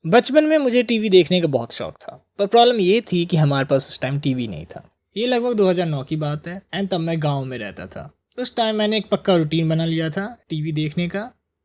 बचपन में मुझे टीवी देखने का बहुत शौक था, पर प्रॉब्लम ये थी कि हमारे पास उस टाइम टीवी नहीं था। ये लगभग 2009 की बात है एंड तब मैं गांव में रहता था। उस टाइम मैंने एक पक्का रूटीन बना लिया था टीवी देखने का,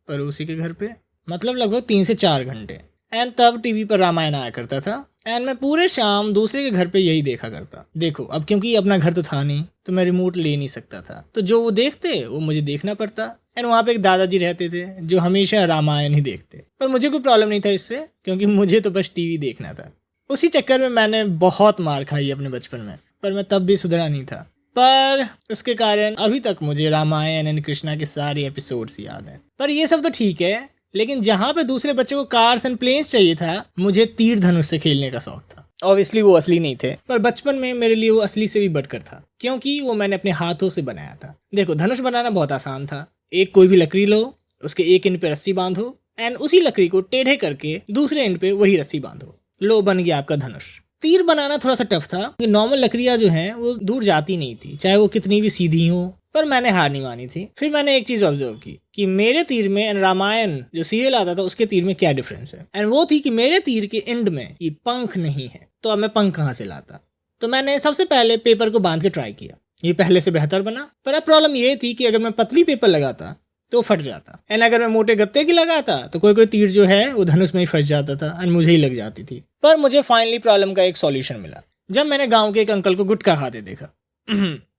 पड़ोसी के घर पे, मतलब लगभग 3 से 4 घंटे। एंड तब टीवी पर रामायण आया करता था एंड मैं पूरे शाम दूसरे के घर पे यही देखा करता। देखो अब क्योंकि अपना घर तो था नहीं तो मैं रिमोट ले नहीं सकता था, तो जो वो देखते वो मुझे देखना पड़ता। एंड वहाँ पे एक दादाजी रहते थे जो हमेशा रामायण ही देखते, पर मुझे कोई प्रॉब्लम नहीं था इससे, क्योंकि मुझे तो बस टीवी देखना था। उसी चक्कर में मैंने बहुत मार खाई अपने बचपन में, पर मैं तब भी सुधरा नहीं था। पर उसके कारण अभी तक मुझे रामायण एंड कृष्णा के सारे एपिसोड्स याद हैं। पर ये सब तो ठीक है, लेकिन जहाँ पे दूसरे बच्चों को कार्स एंड प्लेन्स चाहिए था, मुझे तीर धनुष से खेलने का शौक था। ऑब्वियसली वो असली नहीं थे, पर बचपन में मेरे लिए वो असली से भी बढ़कर था, क्योंकि वो मैंने अपने हाथों से बनाया था। देखो धनुष बनाना बहुत आसान था। एक कोई भी लकड़ी लो, उसके एक एंड पे रस्सी बांधो एंड उसी लकड़ी को टेढ़े करके दूसरे एंड पे वही रस्सी बांधो, लो बन गया आपका धनुष। तीर बनाना थोड़ा सा टफ था, नॉर्मल लकड़ियां जो हैं वो दूर जाती नहीं थी, चाहे वो कितनी भी सीधी हो। पर मैंने हार नहीं मानी थी। फिर मैंने एक चीज ऑब्जर्व की कि मेरे तीर में एंड रामायण जो सीरियल आता था उसके तीर में क्या डिफरेंस है, एंड वो थी कि मेरे तीर के एंड में ये पंख नहीं है, तो अब मैं पंख कहाँ से लाता। तो मैंने सबसे पहले पेपर को बांध के ट्राई किया, ये पहले से बेहतर बना। पर अब प्रॉब्लम ये थी कि अगर मैं पतली पेपर लगाता तो फट जाता, एंड अगर मैं मोटे गत्ते की लगाता तो कोई कोई तीर जो है वो धनुष में ही फंस जाता था एंड मुझे ही लग जाती थी। पर मुझे फाइनली प्रॉब्लम का एक सॉल्यूशन मिला जब मैंने गांव के एक अंकल को गुटखा खाते देखा।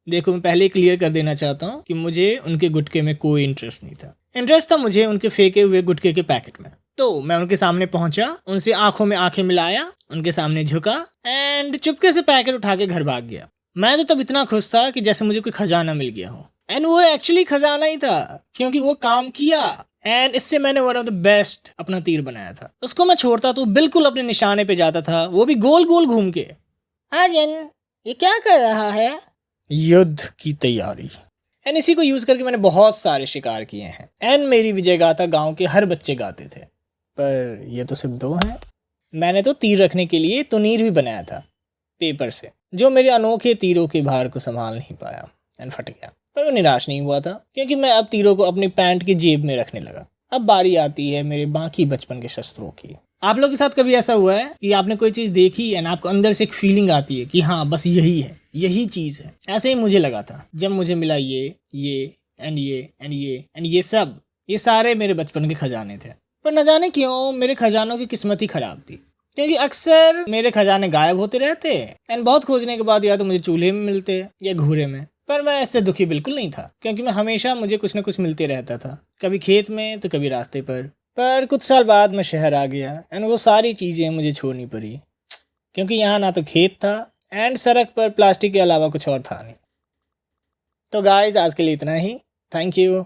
देखो मैं पहले क्लियर कर देना चाहता हूँ कि मुझे उनके गुटखे में कोई इंटरेस्ट नहीं था। इंटरेस्ट था मुझे उनके फेंके हुए गुटखे के पैकेट में। तो मैं उनके सामने पहुंचा, उनसे आंखों में आंखें मिलाया, उनके सामने झुका एंड चुपके से पैकेट उठा के घर भाग गया। मैं तो तब इतना खुश था कि जैसे मुझे कोई खजाना मिल गया हो, एंड वो एक्चुअली खजाना ही था, क्योंकि वो काम किया। एंड इससे मैंने वन ऑफ द बेस्ट अपना तीर बनाया था। उसको मैं छोड़ता तो बिल्कुल अपने निशाने पे जाता था, वो भी गोल गोल घूम के। आर्यन ये क्या कर रहा है? युद्ध की तैयारी। एंड इसी को यूज करके मैंने बहुत सारे शिकार किए हैं एंड मेरी विजय गाथा गांव के हर बच्चे गाते थे। पर ये तो सिर्फ 2 हैं। मैंने तो तीर रखने के लिए तुनीर भी बनाया था पेपर से, जो मेरे अनोखे तीरों के भार को संभाल नहीं पाया एंड फट गया। पर वो निराश नहीं हुआ था, क्योंकि मैं अब तीरों को अपनी पैंट की जेब में रखने लगा। अब बारी आती है मेरे बाकी बचपन के शस्त्रों की। आप लोग के साथ कभी ऐसा हुआ है कि आपने कोई चीज़ देखी एंड आपको अंदर से एक फीलिंग आती है कि हाँ बस यही है, यही चीज़ है? ऐसे ही मुझे लगा था जब मुझे मिला ये एंड ये एंड ये एंड ये सब, ये सारे मेरे बचपन के खजाने थे। पर न जाने क्यों मेरे खजानों की किस्मत ही खराब थी, क्योंकि अक्सर मेरे खजाने गायब होते रहते एंड बहुत खोजने के बाद या तो मुझे चूल्हे में मिलते या घूरे में। पर मैं इससे दुखी बिल्कुल नहीं था, क्योंकि मैं हमेशा मुझे कुछ न कुछ मिलते रहता था, कभी खेत में तो कभी रास्ते पर। कुछ साल बाद मैं शहर आ गया एंड वो सारी चीज़ें मुझे छोड़नी पड़ी, क्योंकि यहाँ ना तो खेत था एंड सड़क पर प्लास्टिक के अलावा कुछ और था नहीं। तो गाइस आज के लिए इतना ही। Thank you.